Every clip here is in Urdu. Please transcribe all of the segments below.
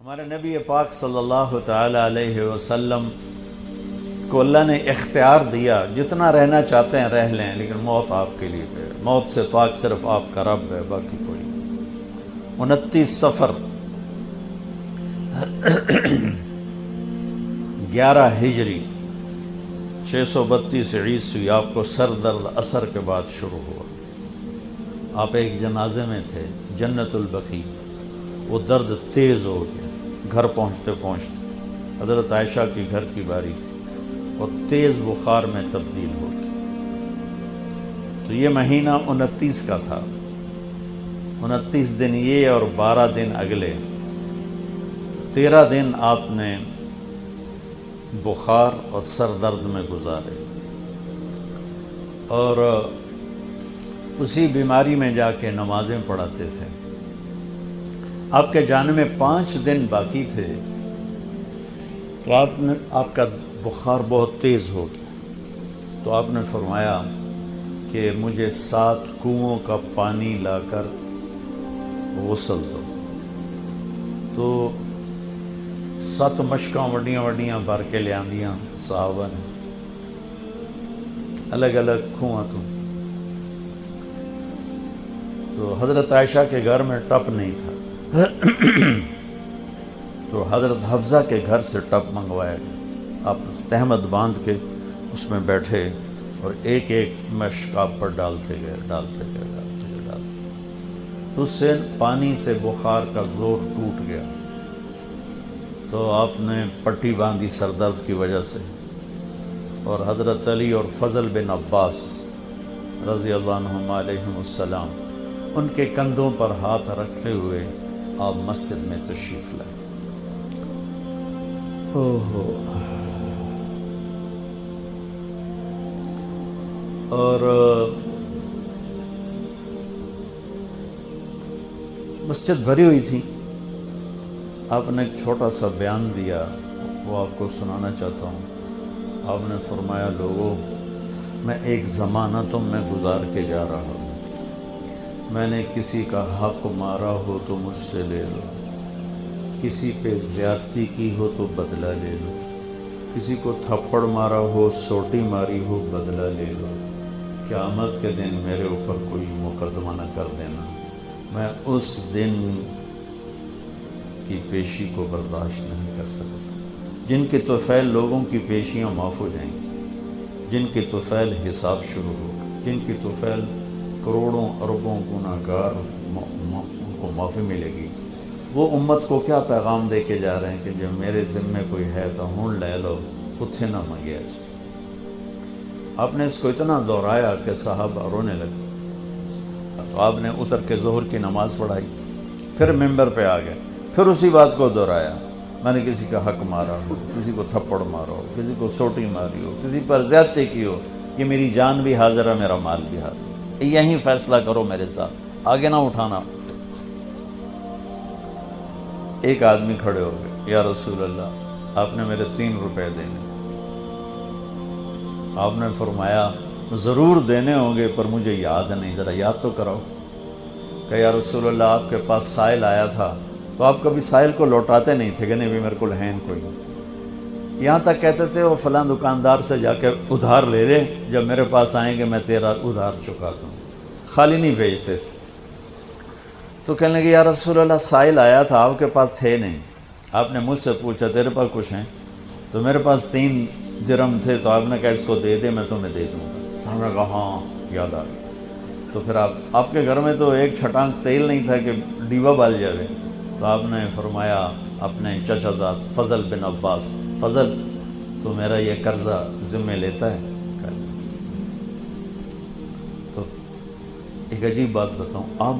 ہمارے نبی پاک صلی اللہ تعالی علیہ وسلم کو اللہ نے اختیار دیا، جتنا رہنا چاہتے ہیں رہ لیں، لیکن موت آپ کے لیے ہے۔ موت سے پاک صرف آپ کا رب ہے، باقی کوئی نہیں۔ 29 صفر 11 ہجری 632 عیسوی آپ کو سر درد عصر کے بعد شروع ہوا۔ آپ ایک جنازے میں تھے، جنت البقیع، وہ درد تیز ہو گیا۔ گھر پہنچتے پہنچتے حضرت عائشہ کی گھر کی باری تھی اور تیز بخار میں تبدیل ہو گئی۔ تو یہ مہینہ 29 کا تھا، 29 دن یہ اور 12 دن اگلے، 13 دن آپ نے بخار اور سر درد میں گزارے، اور اسی بیماری میں جا کے نمازیں پڑھاتے تھے۔ آپ کے جانے میں 5 دن باقی تھے تو آپ کا بخار بہت تیز ہو گیا، تو آپ نے فرمایا کہ مجھے 7 کنوؤں کا پانی لا کر غسل دو۔ تو 7 مشکاں وڈیاں وڈیاں بھر کے لے آندیاں صحابہ نے، الگ الگ کنواں تو حضرت عائشہ کے گھر میں ٹپ نہیں تھا، تو حضرت حفصہ کے گھر سے ٹپ منگوایا گیا۔ آپ تہمت باندھ کے اس میں بیٹھے اور ایک ایک مشک آپ پر ڈالتے گئے۔ تو اس سے پانی سے بخار کا زور ٹوٹ گیا، تو آپ نے پٹی باندھی سر درد کی وجہ سے، اور حضرت علی اور فضل بن عباس رضی اللہ عنہم علیہم السلام ان کے کندھوں پر ہاتھ رکھے ہوئے آپ مسجد میں تشریف لائے۔ اور مسجد بھری ہوئی تھی۔ آپ نے ایک چھوٹا سا بیان دیا، وہ آپ کو سنانا چاہتا ہوں۔ آپ نے فرمایا، لوگوں، میں ایک زمانہ تم میں گزار کے جا رہا ہوں، میں نے کسی کا حق مارا ہو تو مجھ سے لے لو، کسی پہ زیادتی کی ہو تو بدلہ لے لو، کسی کو تھپڑ مارا ہو، سوٹی ماری ہو، بدلہ لے لو، قیامت کے دن میرے اوپر کوئی مقدمہ نہ کر دینا، میں اس دن کی پیشی کو برداشت نہیں کر سکتا۔ جن کے طفیل لوگوں کی پیشیاں معاف ہو جائیں گی، جن کے طفیل حساب شروع ہوگا، جن کی طفیل کروڑوں اربوں گناہگار ان کو معافی ملے گی، وہ امت کو کیا پیغام دے کے جا رہے ہیں کہ جب میرے ذمے کوئی ہے تو ہون لے لو، اتھے نہ منگیا جائے۔ آپ نے اس کو اتنا دہرایا کہ صحابہ رونے لگے۔ آپ نے اتر کے ظہر کی نماز پڑھائی، پھر ممبر پہ آ گئے، پھر اسی بات کو دہرایا، میں نے کسی کا حق مارا ہو، کسی کو تھپڑ مارا ہو، کسی کو سوٹی ماری ہو، کسی پر زیادتی کی ہو، کہ میری جان بھی حاضر ہے، میرا مال بھی حاضر ہے، یہیں فیصلہ کرو میرے ساتھ، آگے نہ اٹھانا۔ ایک آدمی کھڑے ہو گئے، یا رسول اللہ، آپ نے میرے 3 روپے دینے۔ آپ نے فرمایا، ضرور دینے ہوں گے پر مجھے یاد نہیں، ذرا یاد تو کراؤ۔ کہ یا رسول اللہ، آپ کے پاس سائل آیا تھا تو آپ کبھی سائل کو لوٹاتے نہیں تھے کہ نہیں بھی میرے کو ہے کوئی، یہاں تک کہتے تھے وہ فلاں دکاندار سے جا کے ادھار لے لے، جب میرے پاس آئیں گے میں تیرا ادھار چکا دوں، خالی نہیں بھیجتے تھے۔ تو کہنے لگے، یا رسول اللہ، سائل آیا تھا، آپ کے پاس تھے نہیں، آپ نے مجھ سے پوچھا تیرے پاس کچھ ہیں؟ تو میرے پاس 3 درہم تھے، تو آپ نے کہا اس کو دے دے، میں تمہیں دے دوں گا۔ تو ہم نے کہا ہاں، یاد آ گیا۔ تو پھر آپ کے گھر میں تو ایک چھٹانک تیل نہیں تھا کہ ڈیبا بال جائے، تو آپ نے فرمایا اپنے چچا زاد فضل بن عباس، فضل تو میرا یہ قرضہ ذمہ لیتا ہے؟ تو ایک عجیب بات بتاؤں، آپ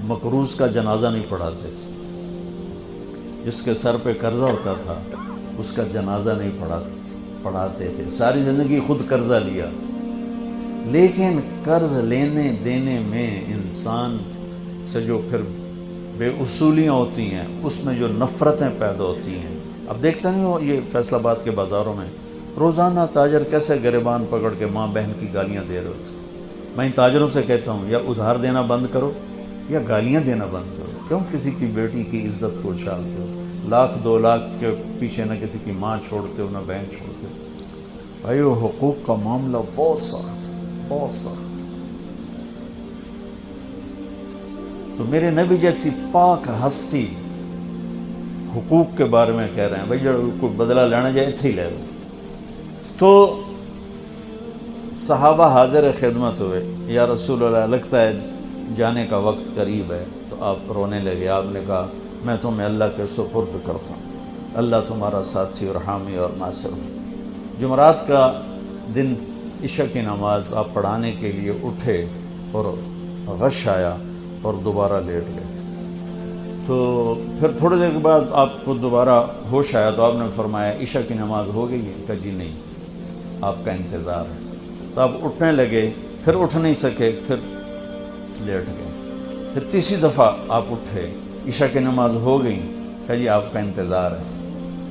مقروض کا جنازہ نہیں پڑھاتے تھے، جس کے سر پہ قرضہ ہوتا تھا اس کا جنازہ نہیں پڑھاتے تھے۔ ساری زندگی خود قرضہ لیا، لیکن قرض لینے دینے میں انسان سے جو پھر بے اصولیاں ہوتی ہیں، اس میں جو نفرتیں پیدا ہوتی ہیں۔ اب دیکھتے نہیں ہو یہ فیصل آباد کے بازاروں میں روزانہ تاجر کیسے گریبان پکڑ کے ماں بہن کی گالیاں دے رہے ہوتے۔ میں ان تاجروں سے کہتا ہوں، یا ادھار دینا بند کرو یا گالیاں دینا بند کرو، کیوں کسی کی بیٹی کی عزت کو اچھالتے ہو؟ لاکھ 2 لاکھ کے پیچھے نہ کسی کی ماں چھوڑتے ہو نہ بہن چھوڑتے ہو۔ بھائی وہ حقوق کا معاملہ بہت سخت، بہت سخت۔ تو میرے نبی جیسی پاک ہستی حقوق کے بارے میں کہہ رہے ہیں، بھائی جو کوئی بدلہ لینا جائے اتھے ہی لے لو۔ تو صحابہ حاضر خدمت ہوئے، یا رسول اللہ لگتا ہے جانے کا وقت قریب ہے۔ تو آپ رونے لگے، آپ نے کہا میں تمہیں اللہ کے سپرد کرتا ہوں، اللہ تمہارا ساتھی اور حامی اور ناصر ہوں۔ جمعرات کا دن عشاء کی نماز آپ پڑھانے کے لیے اٹھے اور غش آیا اور دوبارہ لیٹ گئے۔ تو پھر تھوڑی دیر کے بعد آپ کو دوبارہ ہوش آیا تو آپ نے فرمایا عشاء کی نماز ہو گئی ہے؟ کہا جی نہیں، آپ کا انتظار ہے۔ تو آپ اٹھنے لگے، پھر اٹھ نہیں سکے، پھر لیٹ گئے۔ پھر تیسری دفعہ آپ اٹھے، عشاء کی نماز ہو گئی، کہا جی آپ کا انتظار ہے۔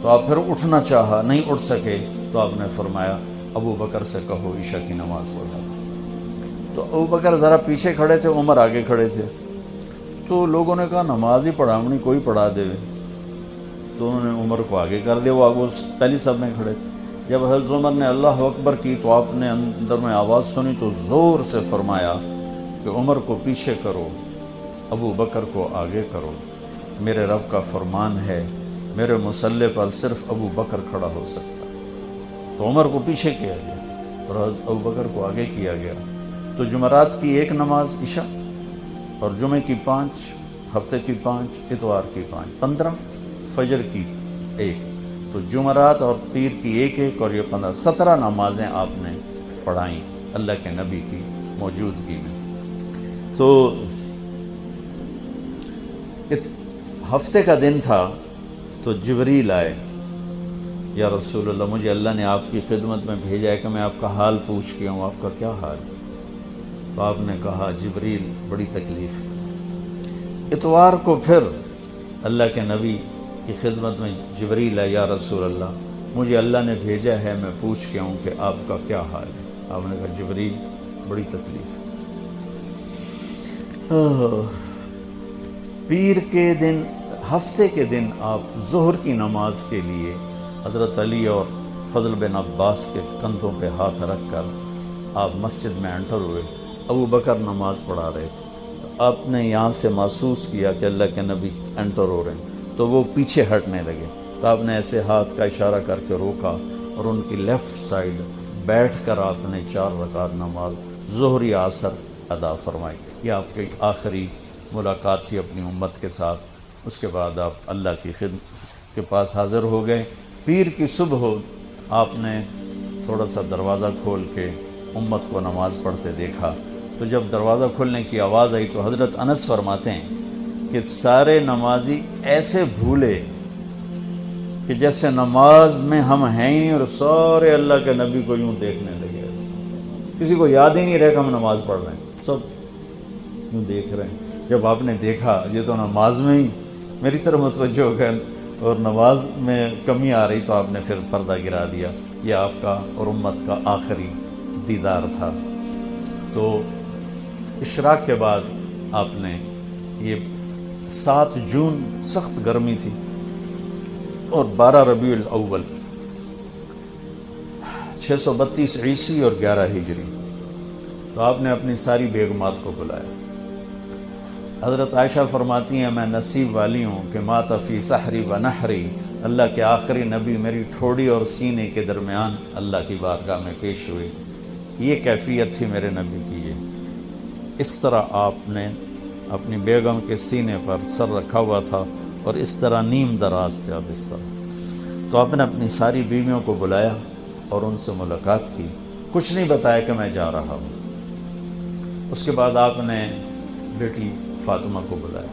تو آپ پھر اٹھنا چاہا، نہیں اٹھ سکے، تو آپ نے فرمایا ابو بکر سے کہو عشاء کی نماز پڑھا۔ تو ابو بکر ذرا پیچھے کھڑے تھے، عمر آگے کھڑے تھے۔ تو لوگوں نے کہا نماز ہی پڑھاونی، کوئی پڑھا دے۔ تو انہوں نے عمر کو آگے کر دیا، وہ آگے پہلی صف میں کھڑے تھے۔ جب حضرت عمر نے اللہ اکبر کی تو آپ نے اندر میں آواز سنی تو زور سے فرمایا کہ عمر کو پیچھے کرو، ابو بکر کو آگے کرو، میرے رب کا فرمان ہے میرے مصلی پر صرف ابو بکر کھڑا ہو سکتا ہے۔ تو عمر کو پیچھے کیا گیا اور ابو بکر کو آگے کیا گیا۔ تو جمعرات کی 1 نماز عشاء، اور جمعے کی 5، ہفتے کی 5، اتوار کی 5، 15، فجر کی 1۔ تو جمعرات اور پیر کی 1 اور یہ 15، 17 نمازیں آپ نے پڑھائیں اللہ کے نبی کی موجودگی میں۔ تو ہفتے کا دن تھا تو جبریل آئے، یا رسول اللہ مجھے اللہ نے آپ کی خدمت میں بھیجا ہے کہ میں آپ کا حال پوچھ کے ہوں، آپ کا کیا حال ہے؟ تو آپ نے کہا جبریل بڑی تکلیف ہے۔ اتوار کو پھر اللہ کے نبی کی خدمت میں جبریل ہے، یا رسول اللہ مجھے اللہ نے بھیجا ہے میں پوچھ کے ہوں کہ آپ کا کیا حال ہے؟ آپ نے کہا جبریل بڑی تکلیف ہے۔ پیر کے دن، ہفتے کے دن آپ ظہر کی نماز کے لیے حضرت علی اور فضل بن عباس کے کندھوں پہ ہاتھ رکھ کر آپ مسجد میں انٹر ہوئے۔ ابو بکر نماز پڑھا رہے تھے، تو آپ نے یہاں سے محسوس کیا کہ اللہ کے نبی انٹر ہو رہے ہیں، تو وہ پیچھے ہٹنے لگے۔ تو آپ نے ایسے ہاتھ کا اشارہ کر کے روکا اور ان کی لیفٹ سائڈ بیٹھ کر آپ نے 4 رکعت نماز ظہر عصر ادا فرمائی۔ یہ آپ کی آخری ملاقات تھی اپنی امت کے ساتھ۔ اس کے بعد آپ اللہ کی خدمت کے پاس حاضر ہو گئے۔ پیر کی صبح ہو آپ نے تھوڑا سا دروازہ کھول کے امت کو نماز پڑھتے دیکھا۔ تو جب دروازہ کھولنے کی آواز آئی تو حضرت انس فرماتے ہیں کہ سارے نمازی ایسے بھولے کہ جیسے نماز میں ہم ہیں ہی نہیں، اور سارے اللہ کے نبی کو یوں دیکھنے لگے۔ کسی کو یاد ہی نہیں رہے کہ ہم نماز پڑھ رہے ہیں، سب یوں دیکھ رہے ہیں۔ جب آپ نے دیکھا یہ تو نماز میں ہی میری طرف متوجہ ہو گئے اور نماز میں کمی آ رہی، تو آپ نے پھر پردہ گرا دیا۔ یہ آپ کا اور امت کا آخری دیدار تھا۔ تو اشراق کے بعد آپ نے یہ 7 جون سخت گرمی تھی اور 12 ربیع الاول 632 عیسوی اور 11 ہجری، تو آپ نے اپنی ساری بیگمات کو بلایا۔ حضرت عائشہ فرماتی ہیں میں نصیب والی ہوں کہ مات فی سحری و نحری، اللہ کے آخری نبی میری ٹھوڑی اور سینے کے درمیان اللہ کی بارگاہ میں پیش ہوئے۔ یہ کیفیت تھی میرے نبی کی۔ یہ اس طرح آپ نے اپنی بیگم کے سینے پر سر رکھا ہوا تھا اور اس طرح نیم دراز تھے آپ اس طرح۔ تو آپ نے اپنی ساری بیویوں کو بلایا اور ان سے ملاقات کی، کچھ نہیں بتایا کہ میں جا رہا ہوں۔ اس کے بعد آپ نے بیٹی فاطمہ کو بلایا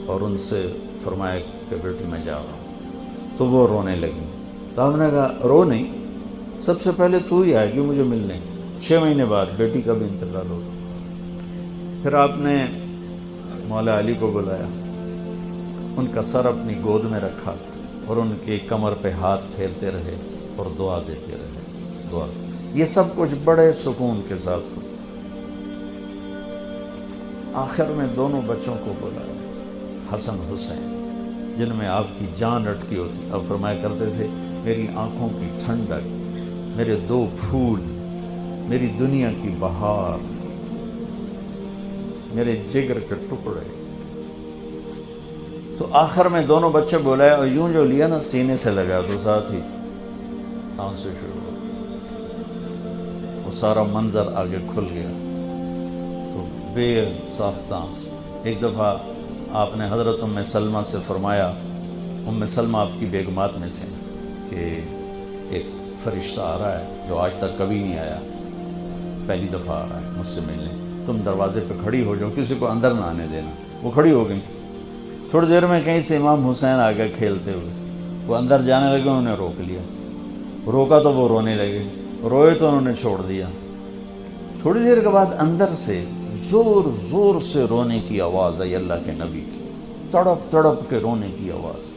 اور ان سے فرمایا کہ بیٹی میں جا رہا ہوں۔ تو وہ رونے لگی۔ تو آپ نے کہا رو نہیں، سب سے پہلے تو ہی آئے گی مجھے ملنے۔ 6 مہینے بعد بیٹی کا بھی انتقال ہو گیا۔ پھر آپ نے مولا علی کو بلایا، ان کا سر اپنی گود میں رکھا اور ان کی کمر پہ ہاتھ پھیرتے رہے اور دعا دیتے رہے، دعا۔ یہ سب کچھ بڑے سکون کے ساتھ ہو۔ آخر میں دونوں بچوں کو بلایا، حسن حسین، جن میں آپ کی جان اٹکی ہوتی. اب فرمایا کرتے تھے میری آنکھوں کی ٹھنڈک، میرے 2 پھول، میری دنیا کی بہار، میرے جگر کے ٹکڑے. تو آخر میں دونوں بچے بلائے اور یوں جو لیا نا سینے سے لگا تو ساتھ ہی آنکھ سے شروع ہو. وہ سارا منظر آگے کھل گیا تو بے ساختانس. ایک دفعہ آپ نے حضرت ام سلمہ سے فرمایا، ام سلمہ آپ کی بیگمات میں سے، کہ ایک فرشتہ آ رہا ہے جو آج تک کبھی نہیں آیا، پہلی دفعہ آ رہا ہے مجھ سے ملنے، تم دروازے پہ کھڑی ہو جاؤ، کسی کو اندر نہ آنے دینا. وہ کھڑی ہو گئی. تھوڑی دیر میں کہیں سے امام حسین آ گئے کھیلتے ہوئے. وہ اندر جانے لگے، انہوں نے روک لیا. روکا تو وہ رونے لگے، روئے تو انہوں نے چھوڑ دیا. تھوڑی دیر کے بعد اندر سے زور زور سے رونے کی آواز آئی اللہ کے نبی کی، تڑپ تڑپ کے رونے کی آواز.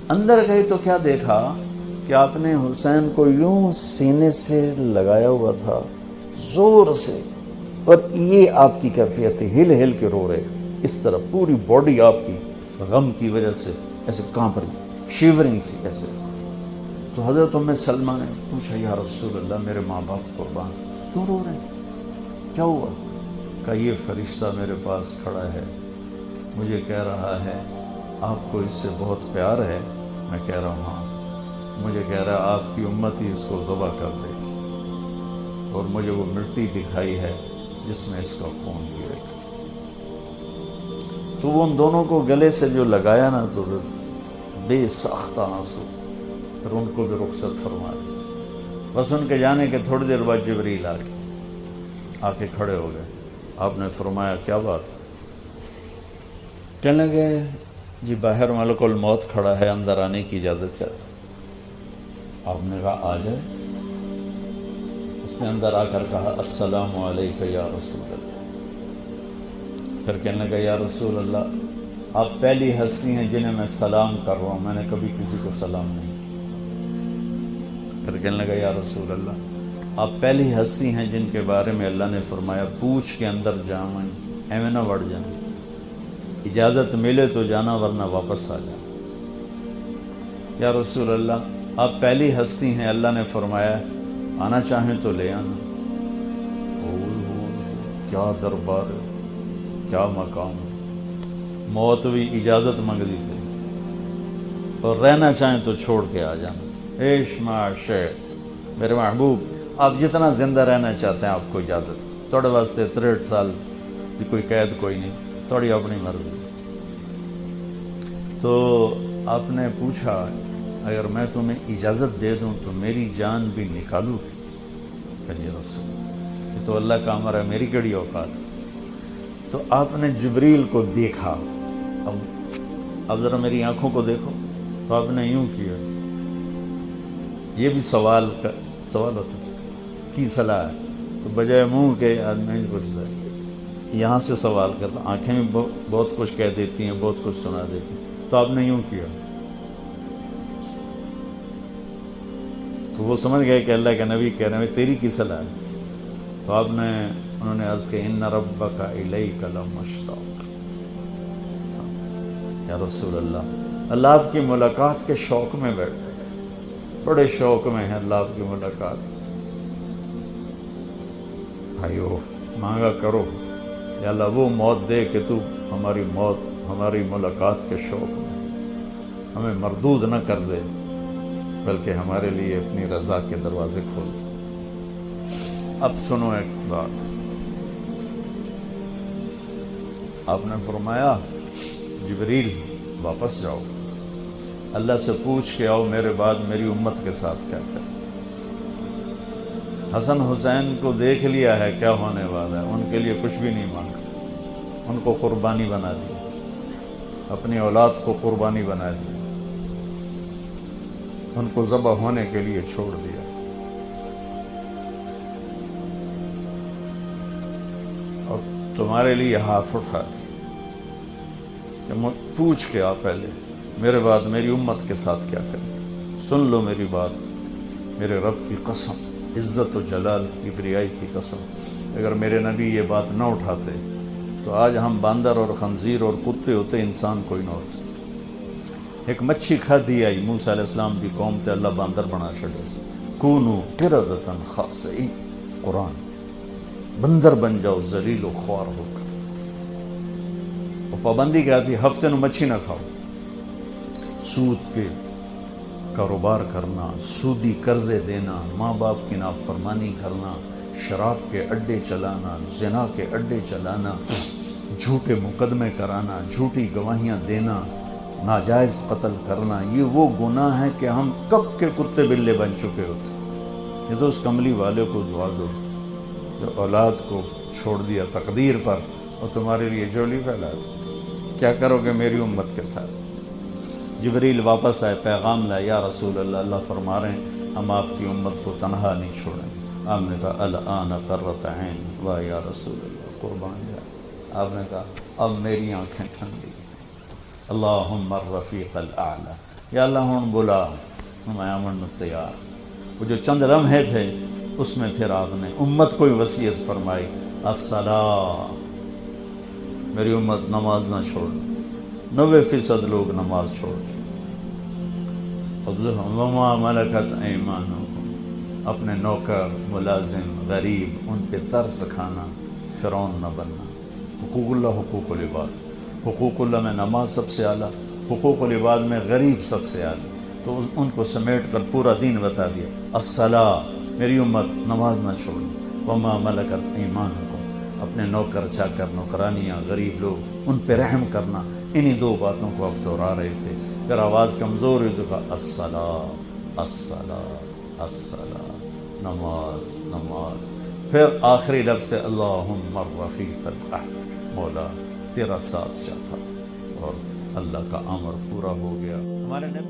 اندر گئے تو کیا دیکھا کہ آپ نے حسین کو یوں سینے سے لگایا ہوا تھا زور سے، اور یہ آپ کی کیفیت تھی، ہل ہل کے رو رہے اس طرح، پوری باڈی آپ کی غم کی وجہ سے ایسے کانپ رہی، شیورنگ تھی ایسے. تو حضرت ام سلمہ نے پوچھا یا رسول اللہ میرے ماں باپ قربان، کیوں رو رہے ہیں، کیا ہوا؟ کہا یہ فرشتہ میرے پاس کھڑا ہے، مجھے کہہ رہا ہے آپ کو اس سے بہت پیار ہے. میں کہہ رہا ہوں ہاں. مجھے کہہ رہا ہے آپ کی امت ہی اس کو ذبح کر دے گی، اور مجھے وہ مٹی دکھائی ہے جس میں اس کا خون گرے گا. تو وہ ان دونوں کو گلے سے جو لگایا نا تو بے ساختہ آنسو، پھر ان کو بھی رخصت فرما دی. بس ان کے جانے کے تھوڑی دیر بعد جبریل آ کے کھڑے ہو گئے. آپ نے فرمایا کیا بات ہے؟ کہنے لگے جی باہر ملک الموت کھڑا ہے، اندر آنے کی اجازت چاہتا. آپ نے کہا آ جائے. اس نے اندر آ کر کہا السلام علیکم یا رسول اللہ. پھر کہنے لگا یا رسول اللہ آپ پہلی ہستی ہیں جنہیں میں سلام کر رہا ہوں، میں نے کبھی کسی کو سلام نہیں کیا. پھر کہنے لگا یا رسول اللہ آپ پہلی ہستی ہیں جن کے بارے میں اللہ نے فرمایا پوچھ کے اندر جاؤں، ایویں نہ بڑھ جانا، اجازت ملے تو جانا ورنہ واپس آ جانا. یا رسول اللہ آپ پہلی ہستی ہیں اللہ نے فرمایا آنا چاہیں تو لے آنا. کیا دربار، کیا مقام. موت بھی اجازت منگ دی تھی، اور رہنا چاہیں تو چھوڑ کے آ جانا. عیش معاشرت میرے محبوب، آپ جتنا زندہ رہنا چاہتے ہیں آپ کو اجازت، تھوڑے واسطے 63 سال کی کوئی قید کوئی نہیں، تھوڑی اپنی مرضی. تو آپ نے پوچھا اگر میں تمہیں اجازت دے دوں تو میری جان بھی نکالو گی؟ کہ یہ رسول یہ تو اللہ کا امر ہے، میری کیڑی اوقات. تو آپ نے جبریل کو دیکھا. اب ذرا میری آنکھوں کو دیکھو. تو آپ نے یوں کیا. یہ بھی سوال ہوتا ہے کی صلاح ہے، تو بجائے منہ کے آدمی نہیں پوچھتا ہے، یہاں سے سوال کرتا. آنکھیں بھی بہت کچھ کہہ دیتی ہیں، بہت کچھ سنا دیتی ہیں. تو آپ نے یوں کیا. تو وہ سمجھ گئے کہ اللہ کے نبی کہہ رہے ہیں تیری کی صلاح ہے. تو انہوں نے عرض کہ ان ربک الیک لمشتاق. یا رسول اللہ آپ کی ملاقات کے شوق میں بیٹھے، بڑے شوق میں ہے اللہ آپ کی ملاقات. بھائیو مانگا کرو یا اللہ وہ موت دے کہ تو ہماری ملاقات کے شوق میں ہمیں مردود نہ کر دے، بلکہ ہمارے لیے اپنی رضا کے دروازے کھول دے. اب سنو ایک بات. آپ نے فرمایا جبریل واپس جاؤ، اللہ سے پوچھ کے آؤ میرے بعد میری امت کے ساتھ کیا کریں. حسن حسین کو دیکھ لیا ہے کیا ہونے والا ہے، ان کے لیے کچھ بھی نہیں مانگا، ان کو قربانی بنا دیا، اپنی اولاد کو قربانی بنا دیا، ان کو ذبح ہونے کے لیے چھوڑ دیا. اور تمہارے لیے ہاتھ اٹھا دیا کہ پوچھ کے آ پہلے میرے بعد میری امت کے ساتھ کیا کریں. سن لو میری بات، میرے رب کی قسم، عزت و جلال کی بریائی کی قسم، اگر میرے نبی یہ بات نہ اٹھاتے تو آج ہم باندر اور خنزیر اور کتے ہوتے، انسان کوئی نہ ہوتا. ایک مچھی کھادی آئی موسیٰ علیہ السلام دی قوم تے اللہ باندر بنا چھڑے سی کونو قردتن خاسئین قرآن بندر بن جاؤ ذلیل و خوار ہو کر. وہ پابندی کیا تھی؟ ہفتے نو مچھی نہ کھاؤ. سود کے کاروبار کرنا، سودی قرضے دینا، ماں باپ کی نافرمانی کرنا، شراب کے اڈے چلانا، زنا کے اڈے چلانا، جھوٹے مقدمے کرانا، جھوٹی گواہیاں دینا، ناجائز قتل کرنا، یہ وہ گناہ ہے کہ ہم کب کے کتے بلے بن چکے ہوتے. یہ تو اس کملی والے کو دعا دو جو اولاد کو چھوڑ دیا تقدیر پر اور تمہارے لیے جولی پھیلا دی. کیا کرو گے میری امت کے ساتھ؟ جبریل واپس آئے، پیغام لائے، یا رسول اللہ، اللہ فرما رہے ہیں ہم آپ کی امت کو تنہا نہیں چھوڑیں گے. آپ نے کہا الآن قرۃ عین، واہ یا رسول اللہ، قربان جائے. آپ نے کہا اب میری آنکھیں ٹھنڈی. اللہم الرفیق الاعلی، یا اللہ ہوں بلا میں امن تیار. وہ جو چند لمحے تھے اس میں پھر آپ نے امت کو وصیت فرمائی، الصلاۃ، میری امت نماز نہ چھوڑ. 90% لوگ نماز چھوڑ دیں. وما ملکت ایمانکم، اپنے نوکر، ملازم، غریب ان پہ ترس کھانا، فرعون نہ بننا. حقوق اللہ، حقوق العباد. حقوق اللہ میں نماز سب سے اعلیٰ، حقوق العباد میں غریب سب سے اعلیٰ. تو ان کو سمیٹ کر پورا دین بتا دیا. الصلاۃ، میری امت نماز نہ چھوڑ. وما ملکت ایمانکم، اپنے نوکر چاکر، نوکرانیاں، غریب لوگ ان پہ رحم کرنا. انہی دو باتوں کو اب دہرا رہے تھے. پھر آواز کمزور ہوئی تو کہا الصلاۃ، الصلاۃ، الصلاۃ، نماز، نماز. پھر آخری لفظ سے اللہم الرفیق الاعلی، مولا تیرا ساتھ چاہتا اور اللہ کا امر پورا ہو گیا. ہمارے